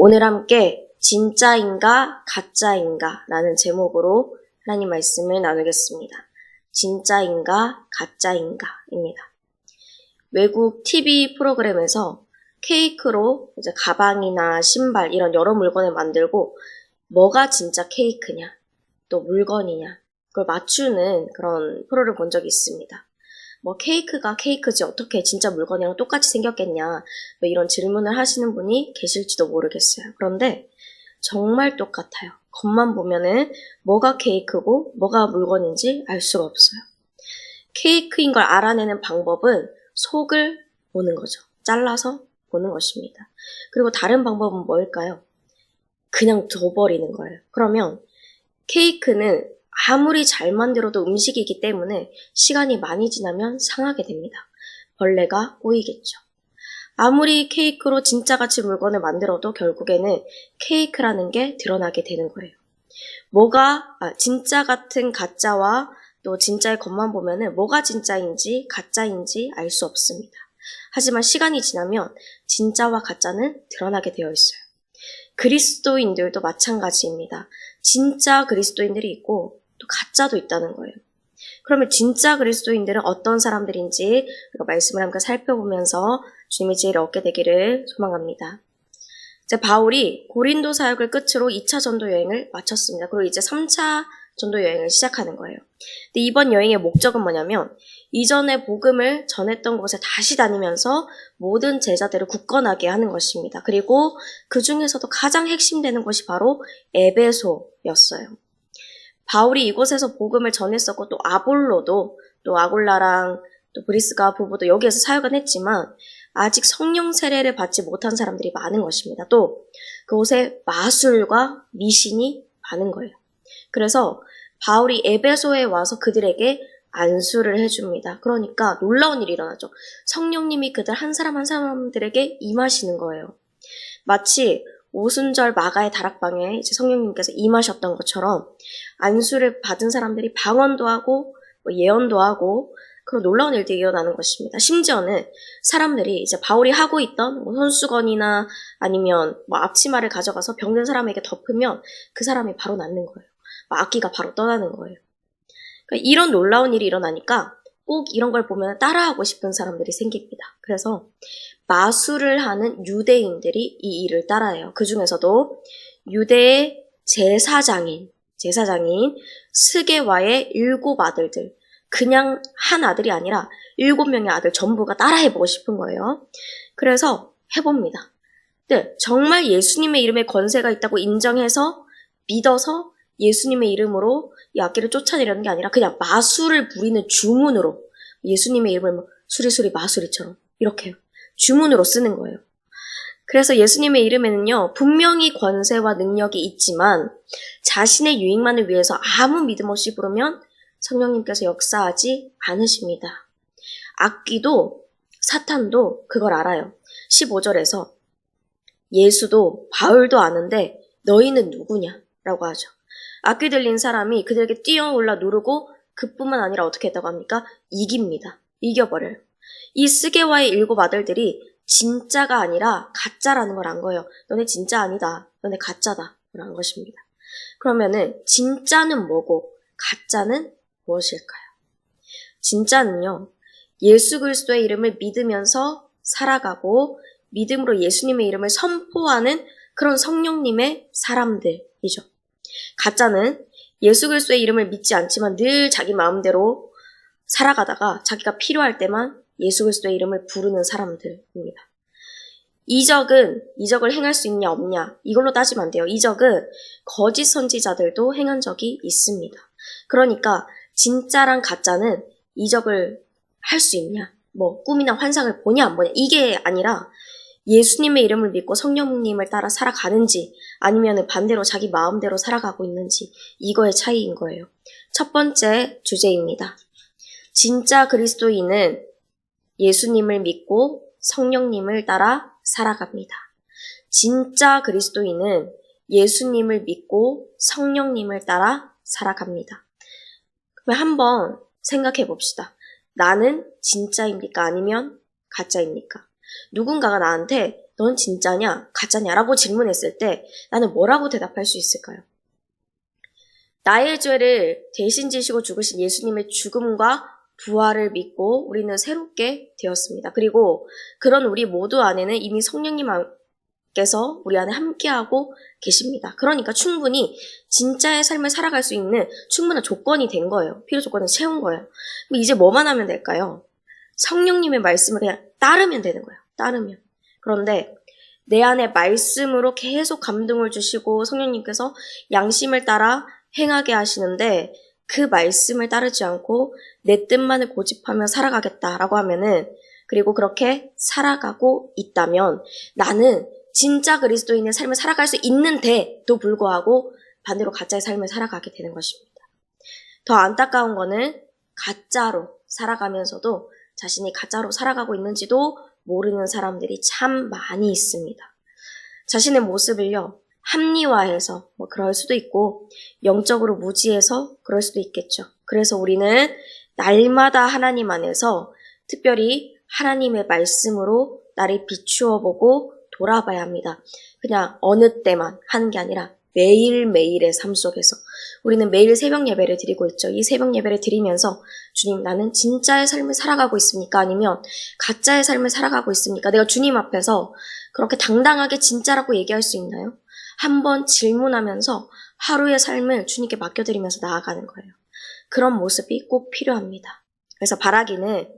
오늘 함께 진짜인가 가짜인가 라는 제목으로 하나님 말씀을 나누겠습니다. 진짜인가 가짜인가입니다. 외국 TV 프로그램에서 케이크로 이제 가방이나 신발 이런 여러 물건을 만들고 뭐가 진짜 케이크냐 또 물건이냐 그걸 맞추는 그런 프로를 본 적이 있습니다. 뭐 케이크가 케이크지 어떻게 진짜 물건이랑 똑같이 생겼겠냐 뭐 이런 질문을 하시는 분이 계실지도 모르겠어요. 그런데 정말 똑같아요. 겉만 보면은 뭐가 케이크고 뭐가 물건인지 알 수가 없어요. 케이크인 걸 알아내는 방법은 속을 보는 거죠. 잘라서 보는 것입니다. 그리고 다른 방법은 뭘까요? 그냥 둬버리는 거예요. 그러면 케이크는 아무리 잘 만들어도 음식이기 때문에 시간이 많이 지나면 상하게 됩니다. 벌레가 꼬이겠죠. 아무리 케이크로 진짜같이 물건을 만들어도 결국에는 케이크라는 게 드러나게 되는 거예요. 진짜 같은 가짜와 또 진짜의 겉만 보면은 뭐가 진짜인지 가짜인지 알 수 없습니다. 하지만 시간이 지나면 진짜와 가짜는 드러나게 되어 있어요. 그리스도인들도 마찬가지입니다. 진짜 그리스도인들이 있고 또 가짜도 있다는 거예요. 그러면 진짜 그리스도인들은 어떤 사람들인지 우리가 말씀을 함께 살펴보면서 주님의 지혜를 얻게 되기를 소망합니다. 이제 바울이 고린도 사역을 끝으로 2차 전도 여행을 마쳤습니다. 그리고 이제 3차 전도 여행을 시작하는 거예요. 근데 이번 여행의 목적은 뭐냐면 이전에 복음을 전했던 곳에 다시 다니면서 모든 제자들을 굳건하게 하는 것입니다. 그리고 그 중에서도 가장 핵심되는 곳이 바로 에베소였어요. 바울이 이곳에서 복음을 전했었고 또 아볼로도 또 아골라랑 또 브리스가 부부도 여기에서 사역은 했지만 아직 성령 세례를 받지 못한 사람들이 많은 것입니다. 또 그곳에 마술과 미신이 많은 거예요. 그래서 바울이 에베소에 와서 그들에게 안수를 해줍니다. 그러니까 놀라운 일이 일어나죠. 성령님이 그들 한 사람 한 사람들에게 임하시는 거예요. 마치 오순절 마가의 다락방에 이제 성령님께서 임하셨던 것처럼 안수를 받은 사람들이 방언도 하고 예언도 하고 그런 놀라운 일들이 일어나는 것입니다. 심지어는 사람들이 이제 바울이 하고 있던 손수건이나 아니면 앞치마를 가져가서 병든 사람에게 덮으면 그 사람이 바로 낫는 거예요. 악기가 바로 떠나는 거예요. 그러니까 이런 놀라운 일이 일어나니까 꼭 이런 걸 보면 따라하고 싶은 사람들이 생깁니다. 그래서 마술을 하는 유대인들이 이 일을 따라해요. 그 중에서도 유대의 제사장인 스게와의 7 아들들, 그냥 한 아들이 아니라 7명의 아들 전부가 따라해보고 싶은 거예요. 그래서 해봅니다. 네, 정말 예수님의 이름에 권세가 있다고 인정해서 믿어서 예수님의 이름으로 이 악기를 쫓아내려는 게 아니라 그냥 마술을 부리는 주문으로 예수님의 이름을 수리수리 마수리처럼 이렇게 주문으로 쓰는 거예요. 그래서 예수님의 이름에는요, 분명히 권세와 능력이 있지만 자신의 유익만을 위해서 아무 믿음 없이 부르면 성령님께서 역사하지 않으십니다. 악기도 사탄도 그걸 알아요. 15절에서 예수도 바울도 아는데 너희는 누구냐? 라고 하죠. 악기 들린 사람이 그들에게 뛰어올라 누르고 그뿐만 아니라 어떻게 했다고 합니까? 이깁니다. 이겨버려요. 이 스게와의 7 아들들이 진짜가 아니라 가짜라는 걸 안 거예요. 너네 진짜 아니다. 너네 가짜다. 라는 것입니다. 그러면은 진짜는 뭐고 가짜는 무엇일까요? 진짜는요. 예수 그리스도의 이름을 믿으면서 살아가고 믿음으로 예수님의 이름을 선포하는 그런 성령님의 사람들이죠. 가짜는 예수 그리스도의 이름을 믿지 않지만 늘 자기 마음대로 살아가다가 자기가 필요할 때만 예수 그리스도의 이름을 부르는 사람들입니다. 이적을 행할 수 있냐 없냐 이걸로 따지면 안 돼요. 이적은 거짓 선지자들도 행한 적이 있습니다. 그러니까 진짜랑 가짜는 이적을 할 수 있냐 꿈이나 환상을 보냐 안 보냐 이게 아니라 예수님의 이름을 믿고 성령님을 따라 살아가는지 아니면 반대로 자기 마음대로 살아가고 있는지 이거의 차이인 거예요. 첫 번째 주제입니다. 진짜 그리스도인은 예수님을 믿고 성령님을 따라 살아갑니다. 진짜 그리스도인은 예수님을 믿고 성령님을 따라 살아갑니다. 그럼 한번 생각해 봅시다. 나는 진짜입니까? 아니면 가짜입니까? 누군가가 나한테 넌 진짜냐? 가짜냐? 라고 질문했을 때 나는 뭐라고 대답할 수 있을까요? 나의 죄를 대신 지시고 죽으신 예수님의 죽음과 부활을 믿고 우리는 새롭게 되었습니다. 그리고 그런 우리 모두 안에는 이미 성령님께서 우리 안에 함께하고 계십니다. 그러니까 충분히 진짜의 삶을 살아갈 수 있는 충분한 조건이 된 거예요. 필요 조건을 채운 거예요. 그럼 이제 뭐만 하면 될까요? 성령님의 말씀을 그냥 따르면 되는 거예요. 따르면. 그런데 내 안에 말씀으로 계속 감동을 주시고 성령님께서 양심을 따라 행하게 하시는데 그 말씀을 따르지 않고 내 뜻만을 고집하며 살아가겠다라고 하면은, 그리고 그렇게 살아가고 있다면 나는 진짜 그리스도인의 삶을 살아갈 수 있는데도 불구하고 반대로 가짜의 삶을 살아가게 되는 것입니다. 더 안타까운 거는 가짜로 살아가면서도 자신이 가짜로 살아가고 있는지도 모르는 사람들이 참 많이 있습니다. 자신의 모습을요, 합리화해서 그럴 수도 있고 영적으로 무지해서 그럴 수도 있겠죠. 그래서 우리는 날마다 하나님 안에서 특별히 하나님의 말씀으로 나를 비추어 보고 돌아봐야 합니다. 그냥 어느 때만 하는 게 아니라 매일매일의 삶 속에서 우리는 매일 새벽 예배를 드리고 있죠. 이 새벽 예배를 드리면서 주님, 나는 진짜의 삶을 살아가고 있습니까? 아니면 가짜의 삶을 살아가고 있습니까? 내가 주님 앞에서 그렇게 당당하게 진짜라고 얘기할 수 있나요? 한번 질문하면서 하루의 삶을 주님께 맡겨드리면서 나아가는 거예요. 그런 모습이 꼭 필요합니다. 그래서 바라기는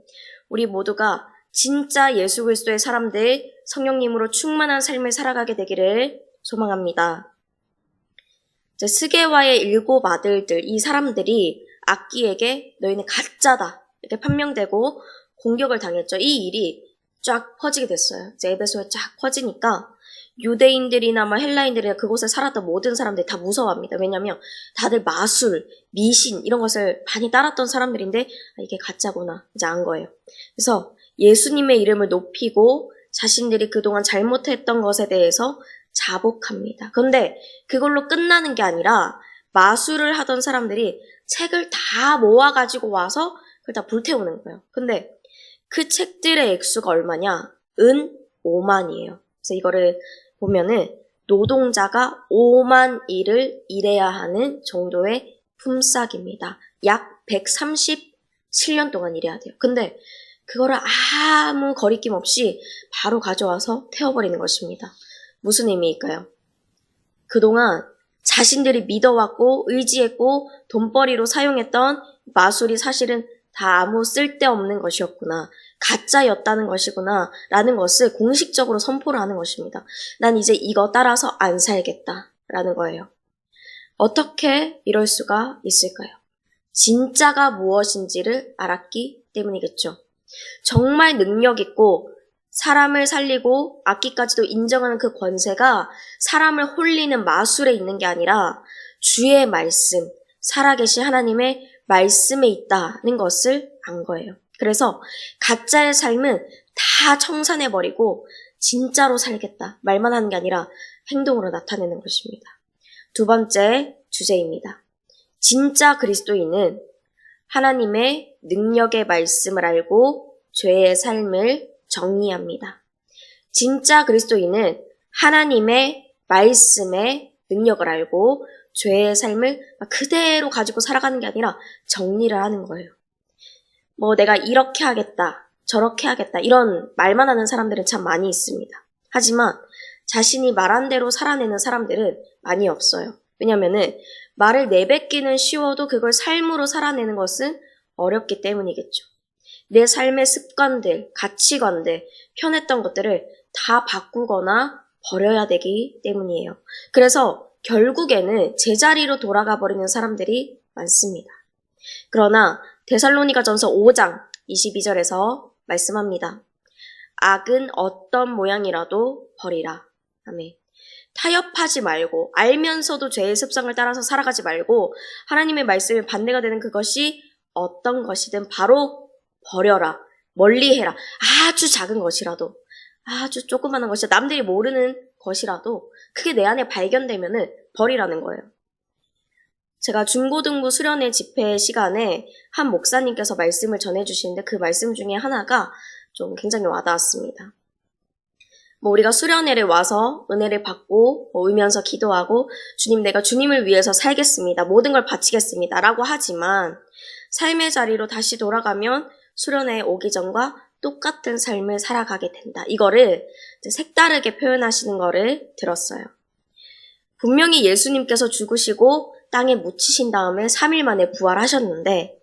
우리 모두가 진짜 예수 그리스도의 사람들, 성령님으로 충만한 삶을 살아가게 되기를 소망합니다. 스게와의 7 아들들, 이 사람들이 악기에게 너희는 가짜다 이렇게 판명되고 공격을 당했죠. 이 일이 쫙 퍼지게 됐어요. 에베소에 쫙 퍼지니까 유대인들이나 헬라인들이나 그곳에 살았던 모든 사람들이 다 무서워합니다. 왜냐하면 다들 마술, 미신 이런 것을 많이 따랐던 사람들인데 이게 가짜구나 이제 안 거예요. 그래서 예수님의 이름을 높이고 자신들이 그동안 잘못했던 것에 대해서 자복합니다. 그런데 그걸로 끝나는 게 아니라 마술을 하던 사람들이 책을 다 모아가지고 와서 그걸 다 불태우는 거예요. 근데 그 책들의 액수가 얼마냐? 은 5만이에요. 그래서 이거를 보면은 노동자가 5만 일을 일해야 하는 정도의 품삯입니다. 약 137년 동안 일해야 돼요. 근데 그거를 아무 거리낌 없이 바로 가져와서 태워버리는 것입니다. 무슨 의미일까요? 그동안 자신들이 믿어왔고 의지했고 돈벌이로 사용했던 마술이 사실은 다 아무 쓸데없는 것이었구나. 가짜였다는 것이구나 라는 것을 공식적으로 선포를 하는 것입니다. 난 이제 이거 따라서 안 살겠다 라는 거예요. 어떻게 이럴 수가 있을까요? 진짜가 무엇인지를 알았기 때문이겠죠. 정말 능력 있고 사람을 살리고 악기까지도 인정하는 그 권세가 사람을 홀리는 마술에 있는 게 아니라 주의 말씀, 살아계신 하나님의 말씀에 있다는 것을 안 거예요. 그래서 가짜의 삶은 다 청산해버리고 진짜로 살겠다. 말만 하는 게 아니라 행동으로 나타내는 것입니다. 두 번째 주제입니다. 진짜 그리스도인은 하나님의 능력의 말씀을 알고 죄의 삶을 정리합니다. 진짜 그리스도인은 하나님의 말씀의 능력을 알고 죄의 삶을 그대로 가지고 살아가는 게 아니라 정리를 하는 거예요. 내가 이렇게 하겠다, 저렇게 하겠다 이런 말만 하는 사람들은 참 많이 있습니다. 하지만 자신이 말한 대로 살아내는 사람들은 많이 없어요. 왜냐면은 말을 내뱉기는 쉬워도 그걸 삶으로 살아내는 것은 어렵기 때문이겠죠. 내 삶의 습관들, 가치관들, 편했던 것들을 다 바꾸거나 버려야 되기 때문이에요. 그래서 결국에는 제자리로 돌아가 버리는 사람들이 많습니다. 그러나 데살로니가전서 5장 22절에서 말씀합니다. 악은 어떤 모양이라도 버리라. 아멘. 타협하지 말고 알면서도 죄의 습성을 따라서 살아가지 말고 하나님의 말씀에 반대가 되는 그것이 어떤 것이든 바로 버려라. 멀리해라. 아주 작은 것이라도, 아주 조그마한 것이라도, 남들이 모르는 것이라도 그게 내 안에 발견되면은 버리라는 거예요. 제가 중고등부 수련회 집회 시간에 한 목사님께서 말씀을 전해주시는데 그 말씀 중에 하나가 좀 굉장히 와닿았습니다. 우리가 수련회를 와서 은혜를 받고 울면서 기도하고 주님 내가 주님을 위해서 살겠습니다. 모든 걸 바치겠습니다. 라고 하지만 삶의 자리로 다시 돌아가면 수련회에 오기 전과 똑같은 삶을 살아가게 된다. 이거를 색다르게 표현하시는 거를 들었어요. 분명히 예수님께서 죽으시고 땅에 묻히신 다음에 3일 만에 부활하셨는데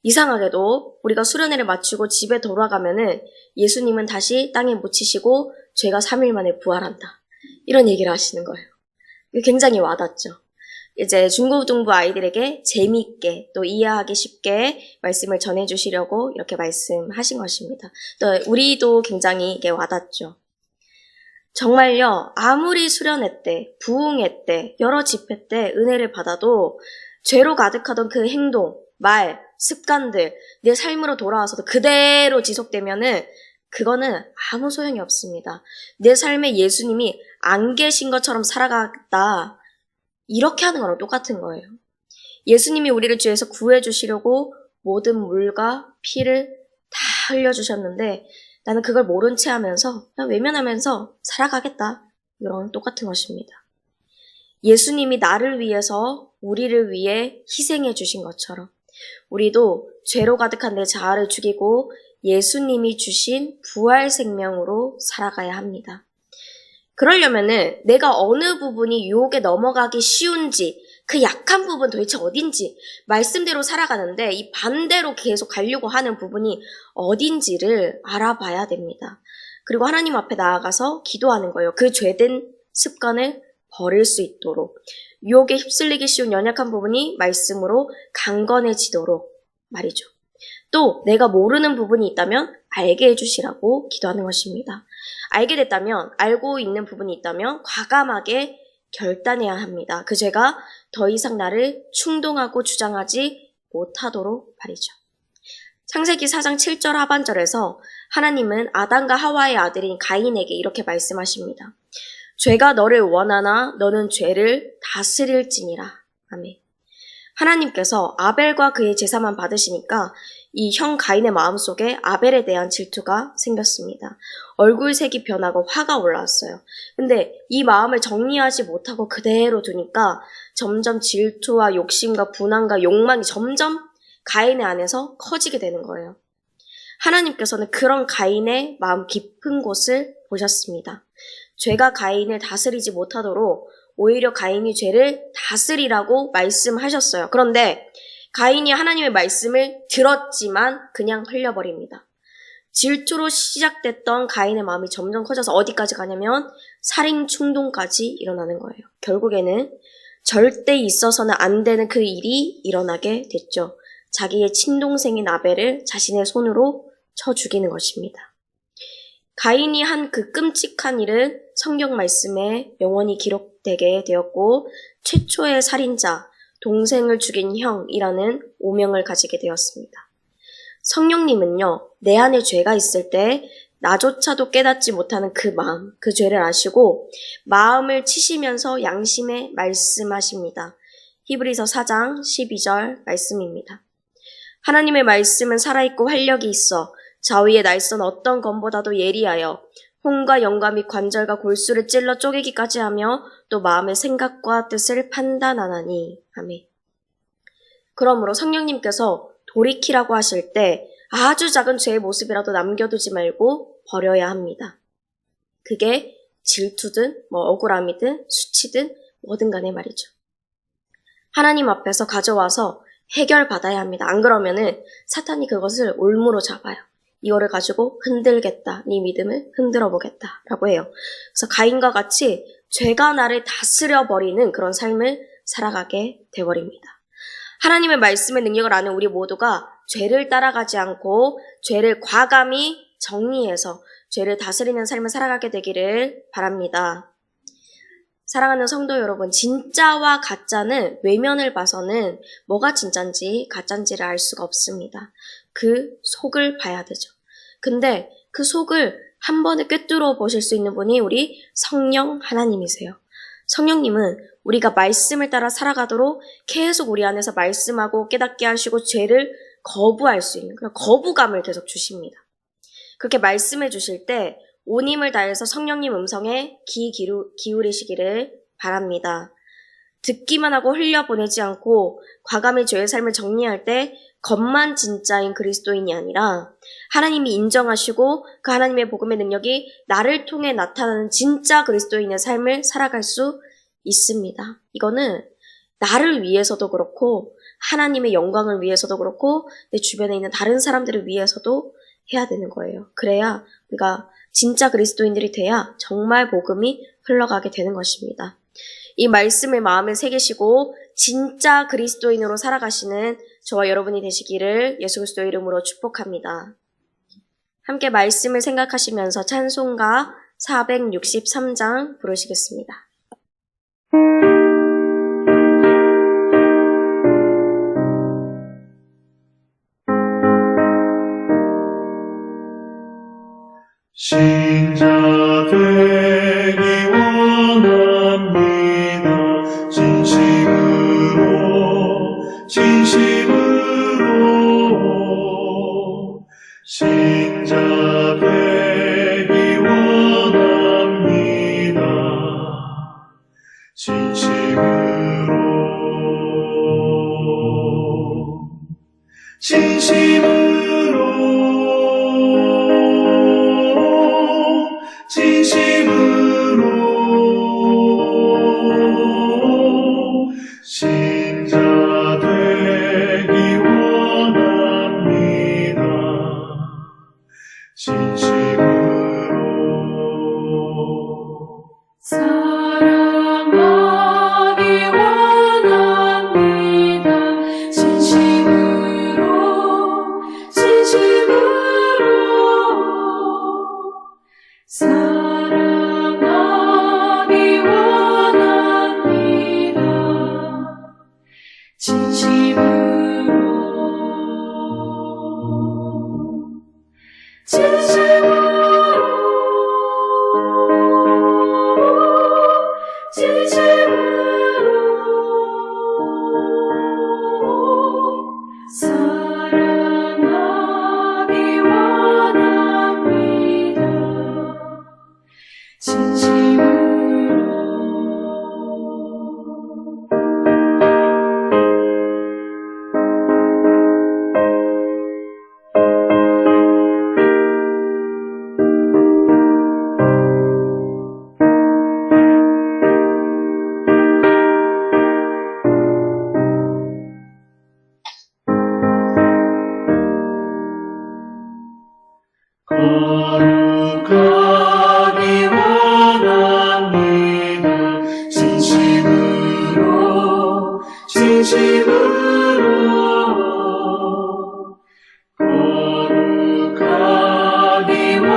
이상하게도 우리가 수련회를 마치고 집에 돌아가면은 예수님은 다시 땅에 묻히시고 죄가 3일 만에 부활한다. 이런 얘기를 하시는 거예요. 굉장히 와닿죠. 이제 중고등부 아이들에게 재미있게 또 이해하기 쉽게 말씀을 전해주시려고 이렇게 말씀하신 것입니다. 또 우리도 굉장히 이게 와닿죠. 정말요, 아무리 수련회 때, 부흥회 때, 여러 집회 때 은혜를 받아도 죄로 가득하던 그 행동, 말, 습관들, 내 삶으로 돌아와서도 그대로 지속되면은 그거는 아무 소용이 없습니다. 내 삶에 예수님이 안 계신 것처럼 살아갔다. 이렇게 하는 거랑 똑같은 거예요. 예수님이 우리를 죄에서 구해주시려고 모든 물과 피를 다 흘려주셨는데 나는 그걸 모른 채 하면서 그냥 외면하면서 살아가겠다. 이런 똑같은 것입니다. 예수님이 나를 위해서 우리를 위해 희생해 주신 것처럼 우리도 죄로 가득한 내 자아를 죽이고 예수님이 주신 부활 생명으로 살아가야 합니다. 그러려면은 내가 어느 부분이 유혹에 넘어가기 쉬운지 그 약한 부분 도대체 어딘지 말씀대로 살아가는데 이 반대로 계속 가려고 하는 부분이 어딘지를 알아봐야 됩니다. 그리고 하나님 앞에 나아가서 기도하는 거예요. 그 죄된 습관을 버릴 수 있도록 유혹에 휩쓸리기 쉬운 연약한 부분이 말씀으로 강건해지도록 말이죠. 또 내가 모르는 부분이 있다면 알게 해주시라고 기도하는 것입니다. 알게 됐다면, 알고 있는 부분이 있다면 과감하게 결단해야 합니다. 그 죄가 더 이상 나를 충동하고 주장하지 못하도록 말이죠. 창세기 4장 7절 하반절에서 하나님은 아담과 하와의 아들인 가인에게 이렇게 말씀하십니다. 죄가 너를 원하나 너는 죄를 다스릴지니라. 아멘. 하나님께서 아벨과 그의 제사만 받으시니까 이 형 가인의 마음속에 아벨에 대한 질투가 생겼습니다. 얼굴색이 변하고 화가 올라왔어요. 근데 이 마음을 정리하지 못하고 그대로 두니까 점점 질투와 욕심과 분함과 욕망이 점점 가인의 안에서 커지게 되는 거예요. 하나님께서는 그런 가인의 마음 깊은 곳을 보셨습니다. 죄가 가인을 다스리지 못하도록 오히려 가인이 죄를 다스리라고 말씀하셨어요. 그런데 가인이 하나님의 말씀을 들었지만 그냥 흘려버립니다. 질투로 시작됐던 가인의 마음이 점점 커져서 어디까지 가냐면 살인 충동까지 일어나는 거예요. 결국에는 절대 있어서는 안 되는 그 일이 일어나게 됐죠. 자기의 친동생인 아벨을 자신의 손으로 쳐 죽이는 것입니다. 가인이 한 그 끔찍한 일은 성경 말씀에 영원히 기록되게 되었고 최초의 살인자, 동생을 죽인 형이라는 오명을 가지게 되었습니다. 성령님은요, 내 안에 죄가 있을 때 나조차도 깨닫지 못하는 그 마음, 그 죄를 아시고 마음을 치시면서 양심에 말씀하십니다. 히브리서 4장 12절 말씀입니다. 하나님의 말씀은 살아있고 활력이 있어 자위의 날선 어떤 검보다도 예리하여 혼과 영과 및 관절과 골수를 찔러 쪼개기까지 하며 또 마음의 생각과 뜻을 판단하나니. 아멘. 그러므로 성령님께서 돌이키라고 하실 때 아주 작은 죄의 모습이라도 남겨두지 말고 버려야 합니다. 그게 질투든 억울함이든 수치든 뭐든 간에 말이죠. 하나님 앞에서 가져와서 해결받아야 합니다. 안 그러면은 사탄이 그것을 올무로 잡아요. 이거를 가지고 흔들겠다. 네 믿음을 흔들어 보겠다라고 해요. 그래서 가인과 같이 죄가 나를 다스려버리는 그런 삶을 살아가게 되어버립니다. 하나님의 말씀의 능력을 아는 우리 모두가 죄를 따라가지 않고 죄를 과감히 정리해서 죄를 다스리는 삶을 살아가게 되기를 바랍니다. 사랑하는 성도 여러분, 진짜와 가짜는 외면을 봐서는 뭐가 진짜인지 가짜인지를 알 수가 없습니다. 그 속을 봐야 되죠. 근데 그 속을 한 번에 꿰뚫어 보실 수 있는 분이 우리 성령 하나님이세요. 성령님은 우리가 말씀을 따라 살아가도록 계속 우리 안에서 말씀하고 깨닫게 하시고 죄를 거부할 수 있는 그런 거부감을 계속 주십니다. 그렇게 말씀해 주실 때 온 힘을 다해서 성령님 음성에 귀 기울이시기를 바랍니다. 듣기만 하고 흘려보내지 않고 과감히 죄의 삶을 정리할 때 겉만 진짜인 그리스도인이 아니라 하나님이 인정하시고 그 하나님의 복음의 능력이 나를 통해 나타나는 진짜 그리스도인의 삶을 살아갈 수 있습니다. 이거는 나를 위해서도 그렇고 하나님의 영광을 위해서도 그렇고 내 주변에 있는 다른 사람들을 위해서도 해야 되는 거예요. 그래야 우리가 진짜 그리스도인들이 돼야 정말 복음이 흘러가게 되는 것입니다. 이 말씀을 마음에 새기시고 진짜 그리스도인으로 살아가시는 저와 여러분이 되시기를 예수 그리스도의 이름으로 축복합니다. 함께 말씀을 생각하시면서 찬송가 463장 부르시겠습니다. 신자 되기 원합니다. 진심으로 신자 되기 원합니다. 진심으로 신자 되기 원합니다. 진심으로 사랑하기 원합니다. 진심으로 사랑하기 원합니다. 사랑하기 원합니다. 거룩하기 원합니다. 진심으로 거룩하기 원합니다.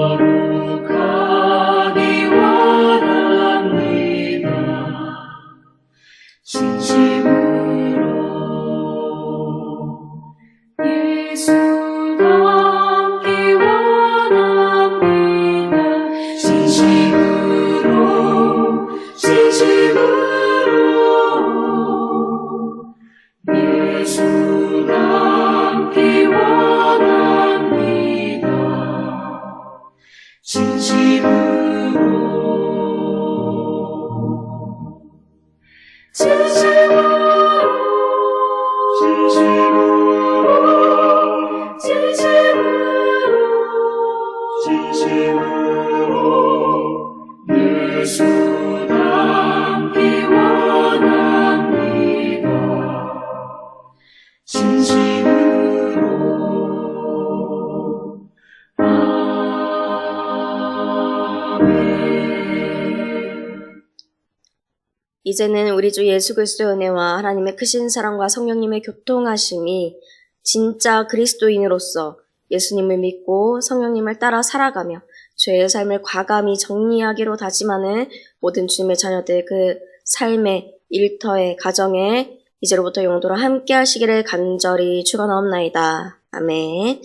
거룩하기 원합니다. 진심으로 예수 닮기 원합니다. 진심으로 예수 닮기 원합니다. 진심으로 예수 닮기 원합니다. 진심으로 이제는 우리 주 예수 그리스도의 은혜와 하나님의 크신 사랑과 성령님의 교통하심이 진짜 그리스도인으로서 예수님을 믿고 성령님을 따라 살아가며 죄의 삶을 과감히 정리하기로 다짐하는 모든 주님의 자녀들 그 삶의 일터의 가정에 이제로부터 영원토록 함께 하시기를 간절히 축원하옵나이다. 아멘.